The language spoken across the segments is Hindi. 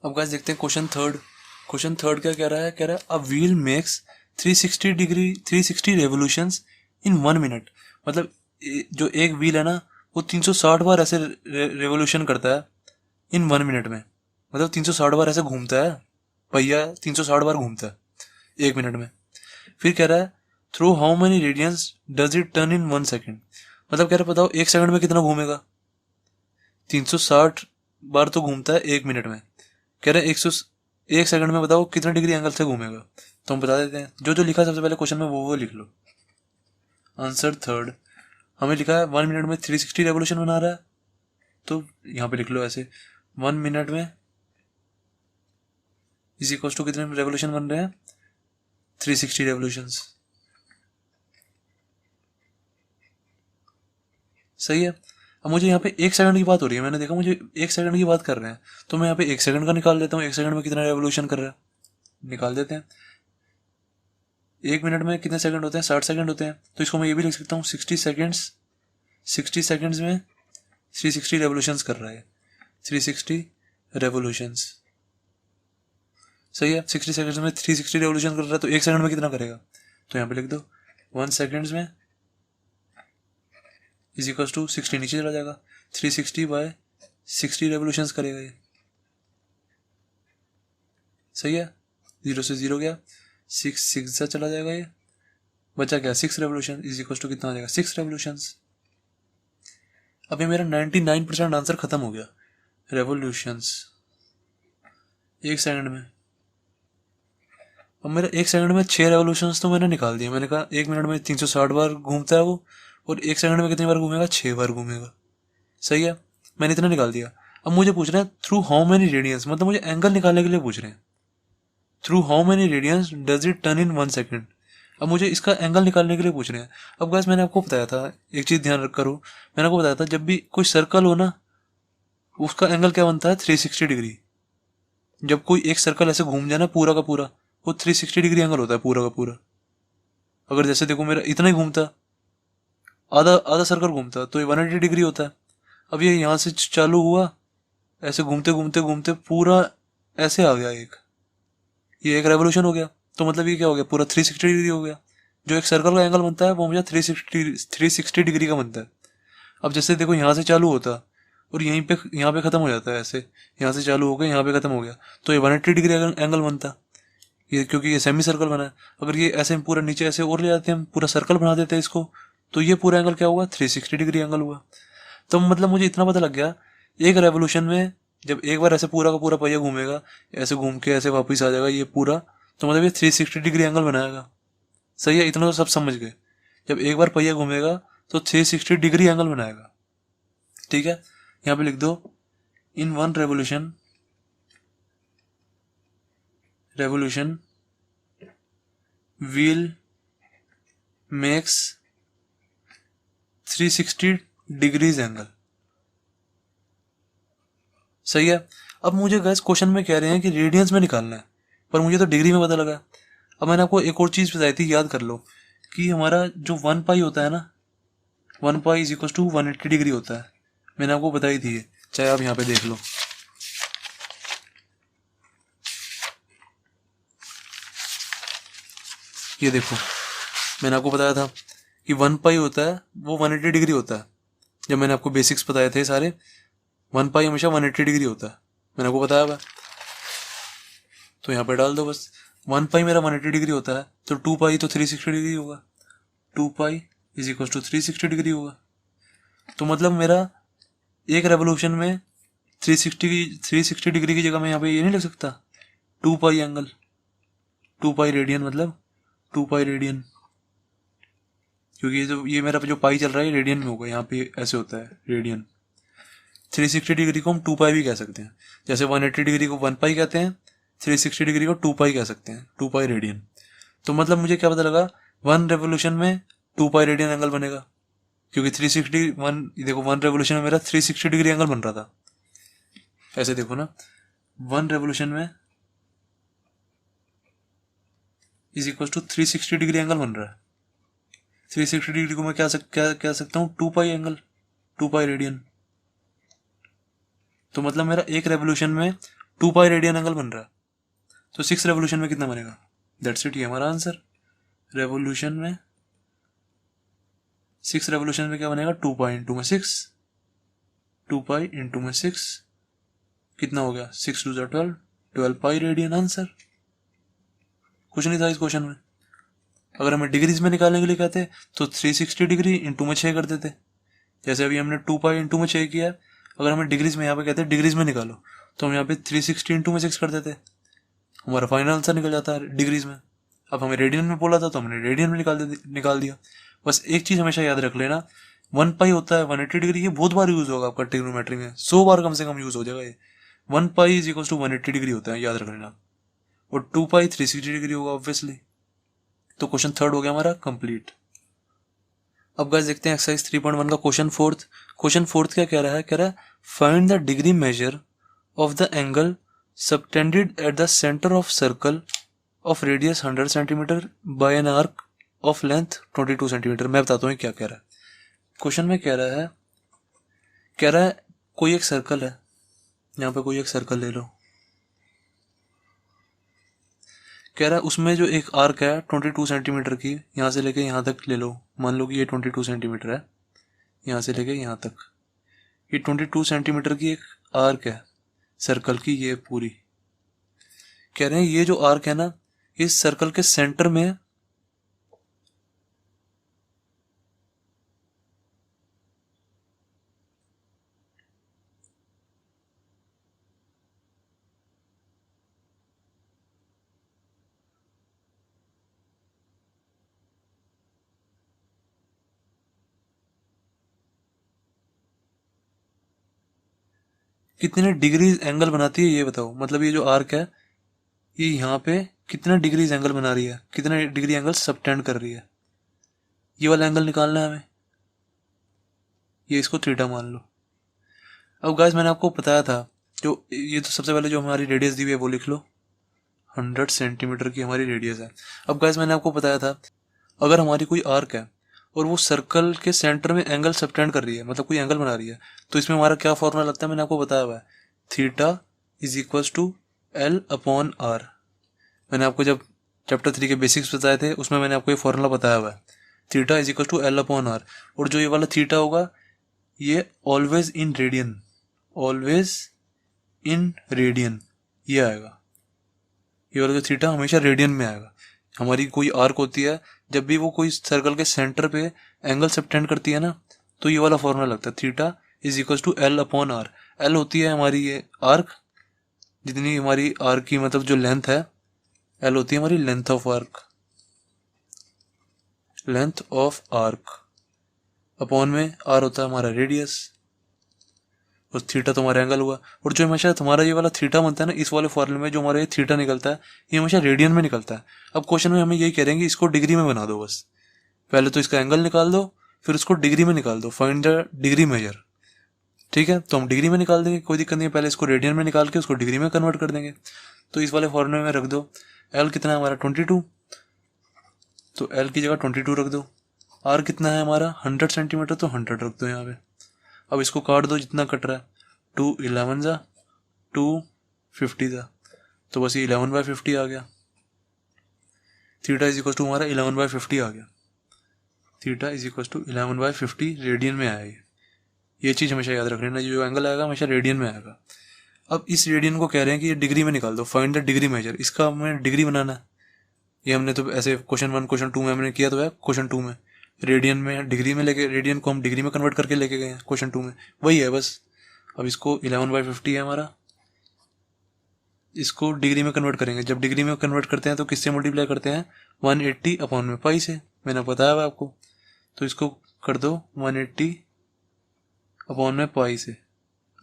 अब गाइस देखते हैं क्वेश्चन थर्ड क्या कह रहा है। कह रहा है a wheel makes 360 revolutions in 1 minute. मतलब जो एक व्हील है ना वो 360 बार ऐसे रेवोल्यूशन करता है इन 1 मिनट में। मतलब 360 बार ऐसे घूमता है, पहिया 360 बार घूमता है 1 मिनट में। फिर कह रहा है through how many radians does it turn in 1 second. मतलब कह रहा है बताओ 1 सेकंड में कितना घूमेगा। 360 बार तो घूमता है 1 मिनट में। कह रहे हैं 1 सेकंड में बताओ कितना डिग्री एंगल से घूमेगा। तो हम बता देते हैं, जो जो लिखा है सबसे पहले क्वेश्चन में वो लिख लो। आंसर थर्ड, हमें लिखा है 1 मिनट में 360 रेवोल्यूशन बना रहा है, तो यहाँ पे लिख लो ऐसे 1 मिनट में इज इक्वल टू कितने रेवोल्यूशन बन रहे हैं, 360 रेवोल्यूशंस। सही है। अब मुझे यहाँ पे 1 सेकंड की बात हो रही है, मैंने देखा मुझे 1 सेकंड की बात कर रहे हैं, तो मैं यहाँ पे 1 सेकंड का निकाल देता हूँ। 1 सेकंड में कितना रेवोल्यूशन कर रहा है निकाल देते हैं। 1 मिनट में कितने सेकंड होते हैं, 60 सेकंड होते हैं। तो इसको मैं ये भी लिख सकता हूँ 60 सेकंड्स में 360 रेवोल्यूशंस कर रहा है, 360 रेवोल्यूशंस। सही है। 60 सेकंड्स में 360 रेवोल्यूशन कर रहा है, तो 1 सेकंड में कितना करेगा। तो यहाँ पे लिख दो 1 सेकंड्स में इज इक्वल टू 60 नीचे चला जाएगा, 360/60 रेवोल्यूशंस करेगा ये। सही है। 0 से 0 गया, 6 से चला जाएगा ये, बचा क्या 6 रेवोल्यूशन इज इक्वल टू कितना आ जाएगा 6 रेवोल्यूशंस। अभी मेरा 99% आंसर खत्म हो गया। रेवोल्यूशंस 1 सेकंड में। अब मेरा 1 सेकंड में 6 रेवोल्यूशंस तो मैंने निकाल दिए। मैंने कहा 1 मिनट में 360 बार घूमता है वो, और 1 सेकंड में कितनी बार घूमेगा, 6 बार घूमेगा। सही है, मैंने इतना निकाल दिया। अब मुझे पूछ रहे हैं थ्रू हाउ मेनी रेडियंस, मतलब मुझे एंगल निकालने के लिए पूछ रहे हैं। Through how many radians does it turn in 1 second. अब मुझे इसका एंगल निकालने के लिए पूछ रहे हैं। अब गैस मैंने आपको बताया था, एक चीज ध्यान रख करो, मैंने आपको बताया था जब भी कोई सर्कल हो ना उसका एंगल क्या बनता है 360 डिग्री। जब कोई एक सर्कल ऐसे घूम जाए ना पूरा का पूरा, वो 360 डिग्री एंगल होता है पूरा का पूरा। अगर जैसे देखो मेरा इतना ही घूमता, आधा आधा सर्कल घूमता, तो ये 180 डिग्री होता है। अब ये यहाँ से चालू हुआ, ऐसे घूमते घूमते घूमते पूरा ऐसे आ गया एक, ये एक रेवोल्यूशन हो गया। तो मतलब ये क्या हो गया, पूरा 360 डिग्री हो गया। जो एक सर्कल का एंगल बनता है वो मुझे 360 डिग्री का बनता है। अब जैसे देखो यहाँ से चालू होता और यहाँ पे खत्म हो जाता है ऐसे, यहाँ से चालू हो गया यहाँ पे खत्म हो गया, तो ये 180 डिग्री एंगल बनता। ये क्योंकि ये सेमी सर्कल बना है। अगर ये ऐसे पूरा नीचे ऐसे और ले जाते हैं, हम पूरा सर्कल बना देते हैं इसको, तो ये पूरा एंगल क्या हुआ 360 डिग्री एंगल हुआ। तो मतलब मुझे इतना पता लग गया, एक रेवोल्यूशन में जब एक बार ऐसे पूरा का पूरा पहिया घूमेगा, ऐसे घूम के ऐसे वापस आ जाएगा ये पूरा, तो मतलब ये 360 डिग्री एंगल बनाएगा। सही है, इतना तो सब समझ गए। जब एक बार पहिया घूमेगा तो 360 डिग्री एंगल बनाएगा। ठीक है, यहाँ पे लिख दो in one revolution wheel makes 360 degrees angle. सही है। अब मुझे गैस क्वेश्चन में कह रहे हैं कि रेडियंस में निकालना है, पर मुझे तो डिग्री में पता लगा। अब मैंने आपको एक और चीज बताई थी, याद कर लो, कि हमारा जो 1 पाई होता है ना, 1 pi is equal to 180 degree होता है। मैंने आपको बताई थी ये, चाहे आप यहाँ पे देख लो। ये देखो, मैंने आपको बताया था कि 1 पाई होता है वो 180 डिग्री होता है। जब मैंने आपको बेसिक्स बताए थे सारे, 1 पाई हमेशा 180 डिग्री होता है, मैंने आपको बताया हुआ। तो यहाँ पे डाल दो बस, 1 पाई मेरा 180 डिग्री होता है, तो 2 पाई तो 360 डिग्री होगा। 2 pi is equal to 360 degree होगा। तो मतलब मेरा एक रेवोल्यूशन में 360 डिग्री की जगह मैं यहाँ पे ये नहीं लिख सकता 2 पाई एंगल, 2 पाई रेडियन, मतलब 2 पाई रेडियन, क्योंकि ये मेरा जो पाई चल रहा है रेडियन में होगा, यहाँ पे ऐसे होता है रेडियन। 360 डिग्री को हम 2 पाई भी कह सकते हैं, जैसे 180 डिग्री को 1 पाई कहते हैं, 360 डिग्री को 2 पाई कह सकते हैं, 2 पाई रेडियन। तो मतलब मुझे क्या पता लगा, 1 रेवोल्यूशन में 2 पाई रेडियन एंगल बनेगा, क्योंकि 360 देखो 1 रेवोल्यूशन में मेरा 360 डिग्री एंगल बन रहा था। ऐसे देखो ना, 1 रेवोल्यूशन में is equal to 360 degree angle बन रहा है। 360 डिग्री को मैं क्या कह सकता हूँ 2 पाई एंगल, 2 पाई रेडियन। तो मतलब मेरा एक रेवोल्यूशन में 2 पाई रेडियन एंगल बन रहा है, तो 6 रेवोल्यूशन में कितना बनेगा? दैट्स इट, ये हमारा आंसर। रेवोल्यूशन में 6 रेवोल्यूशन में क्या बनेगा? 2 पाई इंटू में 6, 2 पाई इंटू में 6 कितना हो गया? 6 2 12, 12 पाई रेडियन आंसर। कुछ नहीं था इस क्वेश्चन में। अगर हमें डिग्रीज में निकालने के लिए कहते तो 360 डिग्री इंटू में 6 कर देते, जैसे अभी हमने 2 पाई इंटू में 6 किया है। अगर हमें डिग्रीज में यहाँ पे कहते हैं डिग्रीज में निकालो, तो हम यहाँ पे 360 इंटू में 6 कर देते, हमारा फाइनल आंसर निकल जाता है डिग्रीज में। अब हमें रेडियन में बोला था तो हमने रेडियन में निकाल दिया। बस एक चीज हमेशा याद रख लेना, 1 पाई होता है 180 डिग्री। ये बहुत बार यूज होगा आपका ट्रिग्नोमेट्री में, 100 बार कम से कम यूज हो जाएगा ये। 1 pi is equal to 180 degree होता है, याद रख लेना। और 2 पाई 360 डिग्री होगा ऑब्वियसली। तो क्वेश्चन थर्ड हो गया हमारा कंप्लीट। अब गाइस देखते हैं एक्सरसाइज 3.1 का क्वेश्चन फोर्थ क्या कह रहा है? कह रहा है find the degree measure of the angle subtended at the centre of circle of radius 100 centimetre bye an arc of length 22 centimetre. मैं बताता हूँ क्या कह रहा है। क्वेश्चन में कह रहा है कोई एक सर्कल है, यहाँ पे कोई एक सर्कल ले लो। कह रहा है उसमें जो एक आर्क है 22 सेंटीमीटर की, यहाँ से लेके यहाँ तक ले लो। मान लो कि ये 22 सेंटीमीटर है, यहाँ से लेके यहाँ तक ये 22 सेंटीमीटर की एक आर्क है सर्कल की, ये पूरी। कह रहे हैं ये जो आर्क है ना, इस सर्कल के सेंटर में है। कितने डिग्रीज एंगल बनाती है ये बताओ। मतलब ये जो आर्क है ये यहाँ पे कितना डिग्रीज एंगल बना रही है, कितना डिग्री एंगल सबटेंड कर रही है, ये वाला एंगल निकालना है हमें। ये इसको थीटा मान लो। अब गाइस मैंने आपको बताया था, जो ये तो सबसे पहले जो हमारी रेडियस दी हुई है वो लिख लो, 100 सेंटीमीटर की हमारी रेडियस है। अब गाइस मैंने आपको बताया था अगर हमारी कोई आर्क है और वो सर्कल के सेंटर में एंगल सबटेंड कर रही है, मतलब कोई एंगल बना रही है, तो इसमें हमारा क्या फॉर्मूला लगता है? मैंने आपको बताया हुआ है, theta is equal to L upon R. मैंने आपको जब चैप्टर 3 के बेसिक्स बताए थे उसमें मैंने आपको ये फॉर्मूला बताया हुआ है, theta is equal to L upon R. और जो ये वाला थीटा होगा ये always in radian, always in radian ये आएगा। ये वाला जो थीटा हमेशा रेडियन में आएगा। हमारी कोई आर्क होती है, जब भी वो कोई सर्कल के सेंटर पे एंगल सबटेंड करती है ना, तो ये वाला फॉर्मूला लगता है, theta is equal to L upon R. L होती है हमारी ये आर्क, जितनी हमारी आर्क की मतलब जो लेंथ है, एल होती है हमारी length of arc, length of arc, upon में आर होता है हमारा रेडियस, और थीटा तुम्हारा एंगल हुआ। और जो हमेशा तुम्हारा ये वाला थीटा बनता है ना, इस वाले फॉर्मूले में जो हमारा ये थीटा निकलता है ये हमेशा रेडियन में निकलता है। अब क्वेश्चन में हमें यही कह रहे हैं कि इसको डिग्री में बना दो। बस पहले तो इसका एंगल निकाल दो, फिर उसको डिग्री में निकाल दो, फाइंड द डिग्री मेजर। ठीक है, तो हम डिग्री में निकाल देंगे, कोई दिक्कत नहीं। पहले इसको रेडियन में निकाल के उसको डिग्री में कन्वर्ट कर देंगे। तो इस वाले फॉर्मूले में रख दो, एल कितना है हमारा 22, तो एल की जगह 22 रख दो। आर कितना है हमारा 100 सेंटीमीटर, तो 100 रख दो यहाँ पे। अब इसको काट दो जितना कट रहा है, 2 11 जा 2 50 था, तो बस ये 11/50 आ गया। थीटा इज इक्वल टू हमारा 11/50 आ गया। Theta is equal to 11/50 radian में आया ये चीज़ हमेशा याद रख लेना, जो एंगल आएगा हमेशा रेडियन में आएगा। अब इस रेडियन को कह रहे हैं कि ये डिग्री में निकाल दो, फाइंड द डिग्री मेजर। इसका हमें डिग्री बनाना है। ये हमने तो ऐसे क्वेश्चन 1 क्वेश्चन 2 में हमने किया, तो है क्वेश्चन 2 में रेडियन में डिग्री में लेके, रेडियन को हम डिग्री में कन्वर्ट करके लेके गए हैं क्वेश्चन 2 में, वही है बस। अब इसको 11/50 है हमारा, इसको डिग्री में कन्वर्ट करेंगे। जब डिग्री में कन्वर्ट करते हैं तो किससे मल्टीप्लाई करते हैं? 180 अपॉन में पाई से, मैंने बताया हुआ आपको। तो इसको कर दो 180 अपॉन में पाई से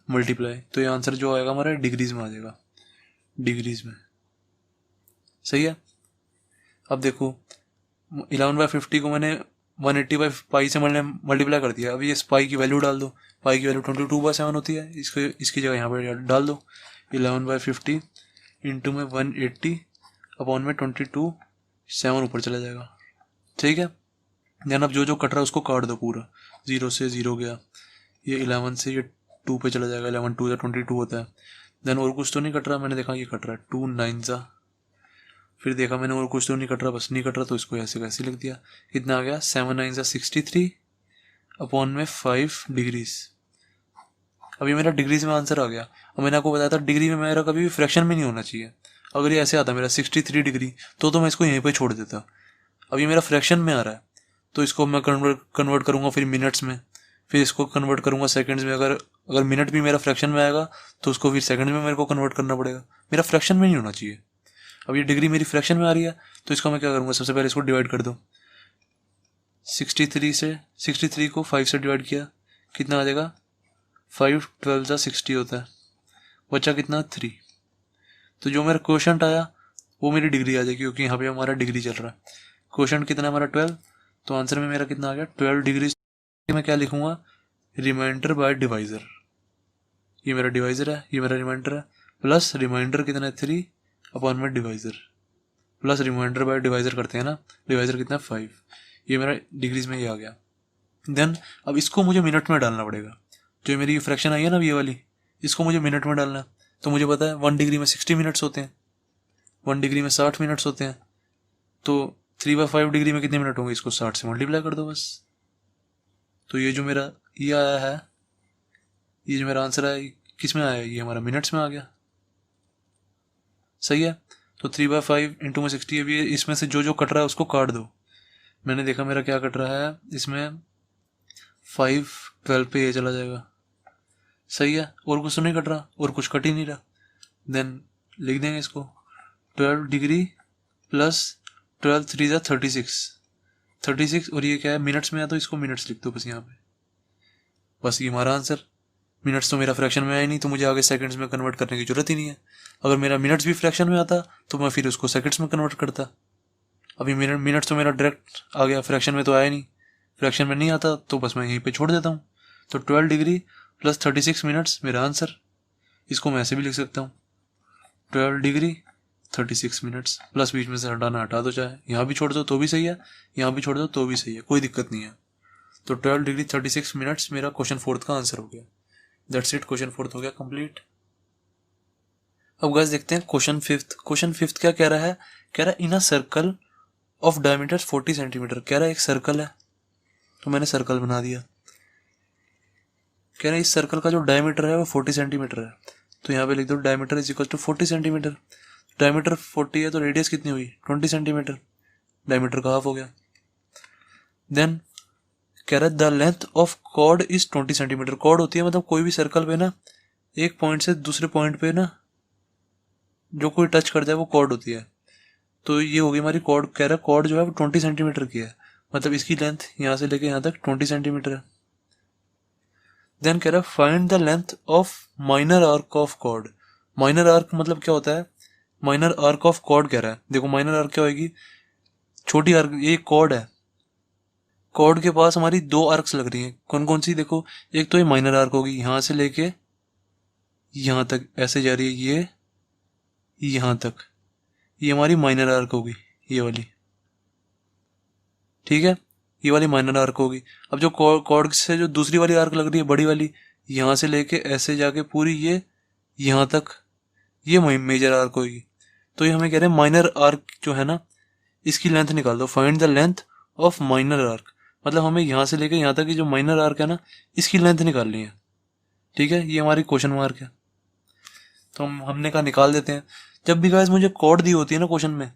मल्टीप्लाई, तो ये आंसर जो आएगा हमारा डिग्रीज में आ जाएगा, डिग्रीज में। सही है। अब देखो 11/50 को मैंने 180/पाई से मल्टीप्लाई कर दिया। अब ये पाई की वैल्यू डाल दो, पाई की वैल्यू 22/7 होती है, इसकी जगह यहाँ पर डाल दो 11/50 इंटू में 180 अपॉन में 22, 7 ऊपर चला जाएगा। ठीक है, देन अब जो जो कट रहा है उसको काट दो पूरा, 0 से 0 गया, ये 11 से ये 2 पे चला जाएगा, 11 2 22 होता है। देन और कुछ तो नहीं कट रहा, मैंने देखा ये कट रहा है 2 9 सा, फिर देखा मैंने और कुछ तो नहीं कट रहा, बस नहीं कट रहा तो इसको ऐसे कैसे लिख दिया। कितना आ गया 7 9 सा 63 अपॉन में 5 डिग्रीज। अभी मेरा डिग्रीज में आंसर आ गया। और मैंने आपको बताया था डिग्री में मेरा कभी भी फ्रैक्शन में नहीं होना चाहिए। अगर ये ऐसे आता मेरा 63 डिग्री तो मैं इसको यहीं पे छोड़ देता। अभी मेरा फ्रैक्शन में आ रहा है तो इसको मैं कन्वर्ट करूंगा फिर मिनट्स में, फिर इसको कन्वर्ट करूंगा सेकंड्स में। अगर मिनट भी मेरा फ्रैक्शन में आएगा तो उसको फिर सेकंड में मेरे को कन्वर्ट करना पड़ेगा। मेरा फ्रैक्शन में नहीं होना चाहिए। अब ये डिग्री मेरी फ्रैक्शन में आ रही है तो इसका मैं क्या करूंगा, सबसे पहले इसको डिवाइड कर दो। 63 को 5 से डिवाइड किया, कितना आ जाएगा 5 12 सा 60 होता है, बचा कितना 3। तो जो मेरा क्वोशंट आया वो मेरी डिग्री आ जाएगी, क्योंकि यहाँ पे हमारा डिग्री चल रहा है। क्वोशंट कितना हमारा 12, तो आंसर में मेरा कितना आ गया 12 डिग्री। मैं क्या लिखूंगा, रिमाइंडर बाय डिवाइजर। ये मेरा डिवाइजर है, ये मेरा रिमाइंडर है, प्लस रिमाइंडर कितना है 3 अपॉन में divisor, plus remainder by divisor करते हैं ना, डिवाइजर कितना 5। ये मेरा डिग्रीज में ये आ गया। देन अब इसको मुझे मिनट में डालना पड़ेगा। जो मेरी फ्रैक्शन आई है ना ये वाली, इसको मुझे मिनट में डालना है। तो मुझे पता है 1 डिग्री में 60 मिनट्स होते हैं, 1 डिग्री में 60 मिनट्स होते हैं। तो 3/5 डिग्री में कितने मिनट होंगे, इसको 60 से मल्टीप्लाई कर दो बस। तो ये जो मेरा ये आया है, ये जो मेरा आंसर है किस में आया, ये हमारा मिनट्स में आ गया। सही है। तो 3/5 इंटू में 60 है, इसमें से जो जो कट रहा है उसको काट दो। मैंने देखा मेरा क्या कट रहा है इसमें 5 12 पे ये चला जाएगा। सही है, और कुछ तो नहीं कट रहा, और कुछ कट ही नहीं रहा। देन लिख देंगे इसको 12 डिग्री प्लस 12 3 जा 36, और ये क्या है मिनट्स में है तो इसको मिनट्स लिख दो बस यहाँ पे। बस ये हमारा आंसर। मिनट्स तो मेरा फ्रैक्शन में आया नहीं तो मुझे आगे सेकंड्स में कन्वर्ट करने की जरूरत ही नहीं है। अगर मेरा मिनट्स भी फ्रैक्शन में आता तो मैं फिर उसको सेकंड्स में कन्वर्ट करता। अभी मिनट्स तो मेरा डायरेक्ट आ गया, फ्रैक्शन में तो आया नहीं। फ्रैक्शन में नहीं आता तो बस मैं यहीं पे छोड़ देता हूँ। तो 12 डिग्री प्लस 36 मिनट्स मेरा आंसर। इसको मैं ऐसे भी लिख सकता हूँ 12 डिग्री 36 मिनट्स, प्लस बीच में से हटाना हटा दो, चाहे यहाँ भी छोड़ दो तो भी सही है, यहाँ भी छोड़ दो तो भी सही है, कोई दिक्कत नहीं है। तो 12 डिग्री 36 मिनट्स मेरा क्वेश्चन 4 का आंसर हो गया। दैट्स इट, क्वेश्चन 4 हो गया कंप्लीट। अब गाइस देखते हैं क्वेश्चन 5। क्वेश्चन 5 क्या कह रहा है, कह रहा है in a circle of diameter 40 centimetre. कह रहा है एक सर्कल है तो मैंने सर्कल बना दिया। कह रहा है इस सर्कल का जो डायमीटर है वो 40 सेंटीमीटर है। तो यहाँ पे लिख दो diameter is equal to 40 centimetre. Diameter 40 है तो रेडियस कितनी हुई 20 सेंटीमीटर, डायमीटर का हाफ हो गया। देन कह रहा है the length of chord is 20 centimetre. Chord होती है मतलब कोई भी सर्कल पे ना एक पॉइंट से दूसरे पॉइंट पे ना जो कोई टच कर जाए वो कॉर्ड होती है। तो ये होगी हमारी कॉर्ड। कह रहा है कॉर्ड जो है वो 20 सेंटीमीटर की है, मतलब इसकी लेंथ यहाँ से लेके यहाँ तक 20 सेंटीमीटर है। देन कह रहा है find the length of minor arc of chord. Minor arc मतलब क्या होता है, माइनर आर्क ऑफ कॉर्ड कह रहा है। देखो माइनर आर्क क्या होगी, छोटी आर्क। ये कॉर्ड है, कॉर्ड के पास हमारी 2 आर्क्स लग रही हैं। कौन कौन सी, देखो एक तो ये माइनर आर्क होगी, यहाँ से लेके यहाँ तक ऐसे जा रही है, ये यहाँ तक, ये हमारी माइनर आर्क होगी, ये वाली। ठीक है, ये वाली माइनर आर्क होगी। अब जो कॉर्ड से जो दूसरी वाली आर्क लग रही है बड़ी वाली, यहाँ से लेके ऐसे जाके पूरी ये यहाँ तक, ये मेजर आर्क होगी। तो ये हमें कह रहे हैं माइनर आर्क जो है ना इसकी लेंथ निकाल दो। Find the length of minor arc, मतलब हमें यहाँ से लेके यहाँ तक की जो माइनर आर्क है ना इसकी लेंथ निकालनी है। ठीक है, ये हमारी क्वेश्चन मार्क है तो हमने कहा निकाल देते हैं। जब भी गाइस मुझे कॉर्ड दी होती है ना क्वेश्चन में,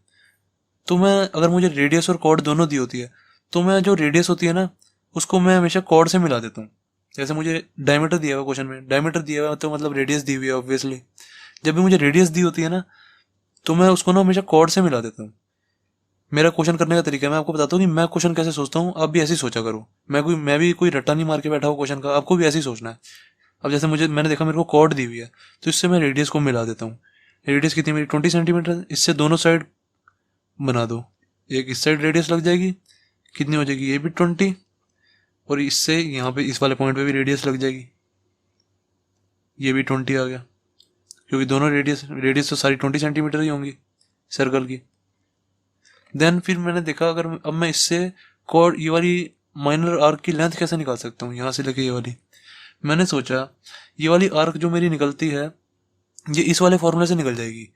तो मैं अगर मुझे रेडियस और कॉर्ड दोनों दी होती है तो मैं जो रेडियस होती है ना उसको मैं हमेशा कॉर्ड से मिला देता हूँ। जैसे मुझे डायमीटर दिया हुआ क्वेश्चन में, डायमीटर दिया हुआ तो मतलब रेडियस दी हुई है ऑब्वियसली। जब भी मुझे रेडियस दी होती है ना तो मैं उसको ना हमेशा कॉर्ड से मिला देता हूँ। मेरा क्वेश्चन करने का तरीका मैं आपको बताता हूँ कि मैं क्वेश्चन कैसे सोचता हूँ, आप भी ऐसे ही सोचा करो। मैं भी कोई रट्टा नहीं मार के बैठा हूँ क्वेश्चन का, आपको भी ऐसे ही सोचना है। अब जैसे मैंने देखा मेरे को कॉर्ड दी हुई है तो इससे मैं रेडियस को मिला देता हूँ। रेडियस कितनी मेरी 20 सेंटीमीटर, इससे दोनों साइड बना दो। एक इस साइड रेडियस लग जाएगी, कितनी हो जाएगी, ये भी 20, और इससे यहाँ पे इस वाले पॉइंट पे भी रेडियस लग जाएगी, ये भी 20 आ गया, क्योंकि दोनों रेडियस तो सारी 20 सेंटीमीटर ही होंगी सर्कल की। देन फिर मैंने देखा अगर अब मैं इससे कॉर्ड ये वाली माइनर आर्क की लेंथ कैसे निकाल सकता हूँ, यहाँ से लेके ये वाली। मैंने सोचा ये वाली आर्क जो मेरी निकलती है ये इस वाले फॉर्मूले से निकल जाएगी।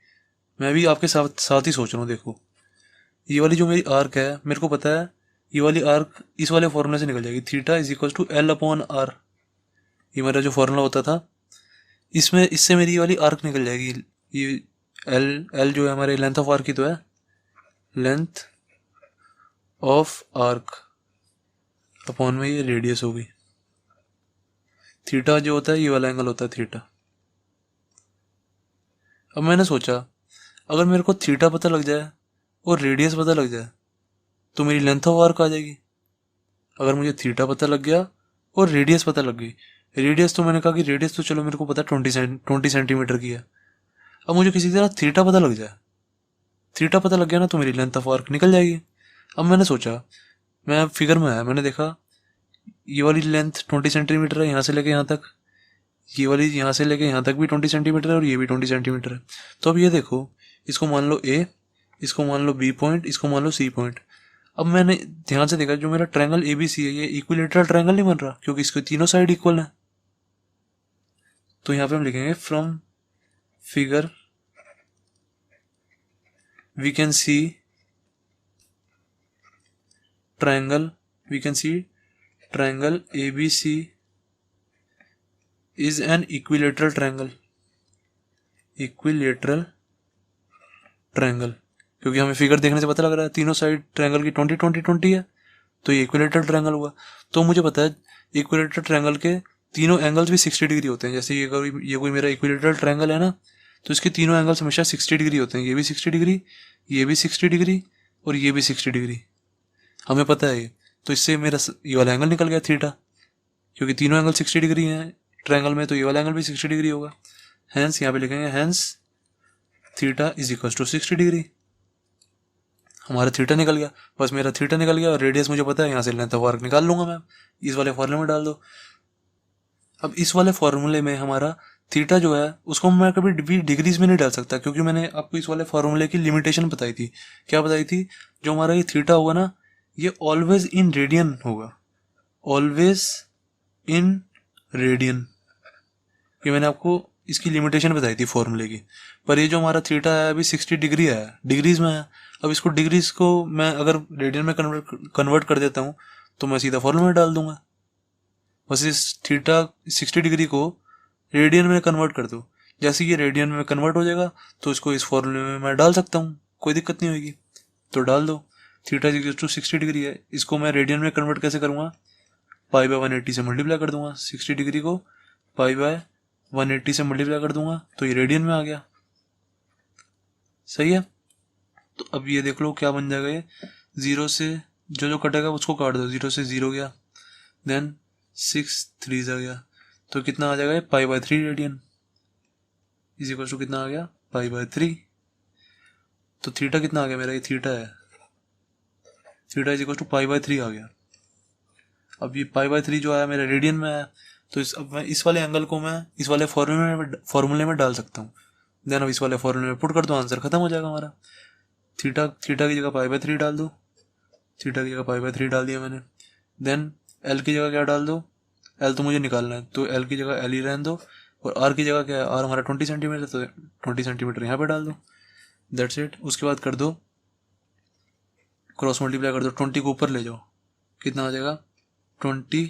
मैं भी आपके साथ साथ ही सोच रहा हूँ। देखो ये वाली जो मेरी आर्क है, मेरे को पता है ये वाली आर्क इस वाले फॉर्मूले से निकल जाएगी, theta is equal to L upon R. ये मेरा जो फॉर्मूला होता था, इसमें इससे मेरी ये वाली आर्क निकल जाएगी। ये एल एल जो है हमारे लेंथ ऑफ आर्क की तो है, लेंथ ऑफ आर्क अपॉन में ये रेडियस होगी। थीटा जो होता है ये वाला एंगल होता है थीटा। अब मैंने सोचा अगर मेरे को थीटा पता लग जाए और रेडियस पता लग जाए तो मेरी लेंथ ऑफ आर्क आ जाएगी। अगर मुझे थीटा पता लग गया और रेडियस पता लग गई, रेडियस तो मैंने कहा कि रेडियस तो चलो मेरे को पता है 20 सेंटीमीटर की है। अब मुझे किसी तरह थीटा पता लग जाए, थीटा पता लग गया ना, तो मेरी लेंथ ऑफ आर्क निकल जाएगी। अब मैंने सोचा, मैं फिगर में आया, मैंने देखा ये वाली लेंथ 20 सेंटीमीटर है यहाँ से लेके यहाँ तक, ये वाली यहाँ से लेके यहाँ तक भी 20 सेंटीमीटर है और ये भी 20 सेंटीमीटर है। तो अब ये देखो, इसको मान लो ए, इसको मान लो बी पॉइंट, इसको मान लो सी पॉइंट। अब मैंने ध्यान से देखा जो मेरा ट्रायंगल ए बी सी है ये इक्विलेटरल ट्रायंगल नहीं बन रहा, क्योंकि इसके तीनों साइड इक्वल है। तो यहाँ पे हम लिखेंगे from figure we can see triangle ABC is an equilateral triangle, क्योंकि हमें फिगर देखने से पता लग रहा है तीनों साइड ट्रायंगल की 20-20-20 है, तो ये इक्विलेटरल ट्रायंगल हुआ। तो मुझे पता है इक्विलेटरल ट्रायंगल के तीनों एंगल्स भी 60 डिग्री होते हैं। जैसे ये कोई मेरा इक्विलेटरल ट्रायंगल है ना, तो इसके तीनों एंगल्स हमेशा 60 डिग्री होते हैं। ये भी 60 डिग्री, ये भी 60 डिग्री और ये भी 60 डिग्री, हमें पता है ये। तो इससे मेरा ये वाला एंगल निकल गया थीटा, क्योंकि तीनों एंगल 60 डिग्री हैं ट्रायंगल में, तो ये वाला एंगल भी 60 डिग्री होगा। हैंस यहाँ पे लिखेंगे hence theta is equal to 60 degree. हमारा थीटा निकल गया, बस मेरा थीटा निकल गया और रेडियस मुझे पता है, यहाँ से लेंथ ऑफ आर्क निकाल लूंगा मैं। इस वाले फॉर्मूले में डाल दो। अब इस वाले फॉर्मूले में हमारा थीटा जो है उसको मैं कभी भी डिग्रीज में नहीं डाल सकता, क्योंकि मैंने आपको इस वाले फॉर्मूले की लिमिटेशन बताई थी। क्या बताई थी? जो हमारा ये थीटा होगा ना, ये ऑलवेज इन रेडियन होगा, ऑलवेज इन रेडियन। ये मैंने आपको इसकी लिमिटेशन बताई थी फॉर्मूले की। पर ये जो हमारा थीटा है अभी 60 डिग्री है, डिग्रीज में है। अब इसको डिग्रीज को मैं अगर रेडियन में कन्वर्ट कर देता हूँ तो मैं सीधा फॉर्मूले में डाल दूंगा। बस इस थीटा 60 डिग्री को रेडियन में कन्वर्ट कर दो। जैसे ये रेडियन में कन्वर्ट हो जाएगा तो इसको इस फॉर्मूले में मैं डाल सकता हूँ, कोई दिक्कत नहीं होगी। तो डाल दो, थीटा इक्वल टू 60 डिग्री है, इसको मैं रेडियन में कन्वर्ट कैसे करूँगा? पाई बाय 180 से मल्टीप्लाई कर दूंगा। 60 डिग्री को पाई बाय 180 से मल्टीप्लाई कर दूंगा तो ये रेडियन में आ गया। सही है। तो अब ये देख लो क्या बन जाएगा, ये 0 से जो कटेगा उसको काट दो। 0 से 0 गया, देन 6 3 आ गया, तो कितना आ जाएगा? ये pi by 3 radian is equal to कितना आ गया? Pi by 3। तो थीटा कितना आ गया मेरा? ये थीटा है, theta is equal to pi by 3 आ गया। अब ये पाई बाय 3 जो आया मेरा रेडियन में आया, तो अब मैं इस वाले एंगल को मैं इस वाले फॉर्मूले में डाल सकता हूँ। देन अब इस वाले फॉर्मूले में पुट कर दो, आंसर खत्म हो जाएगा हमारा। थीटा की जगह पाई बाय 3 डाल दो, थीटा की जगह पाई बाय 3 डाल दिया मैंने। देन एल की जगह क्या डाल दो? एल तो मुझे निकालना है, तो एल की जगह एल ही रहने दो। और आर की जगह क्या है? आर हमारा 20 सेंटीमीटर, तो 20 सेंटीमीटर यहाँ पे डाल दो। That's it. उसके बाद कर दो क्रॉस मल्टीप्लाई कर दो, 20 को ऊपर ले जाओ, कितना आ जाएगा? 20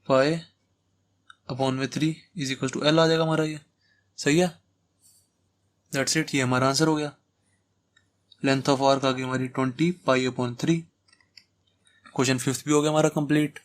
पाई अपॉन में 3 इज इक्वल टू एल आ जाएगा हमारा ये। सही है, दैट्स इट। ये हमारा आंसर हो गया। लेंथ ऑफ आर्क आ गई हमारी 20 पाई अपॉन 3। क्वेश्चन 5th भी हो गया हमारा कंप्लीट।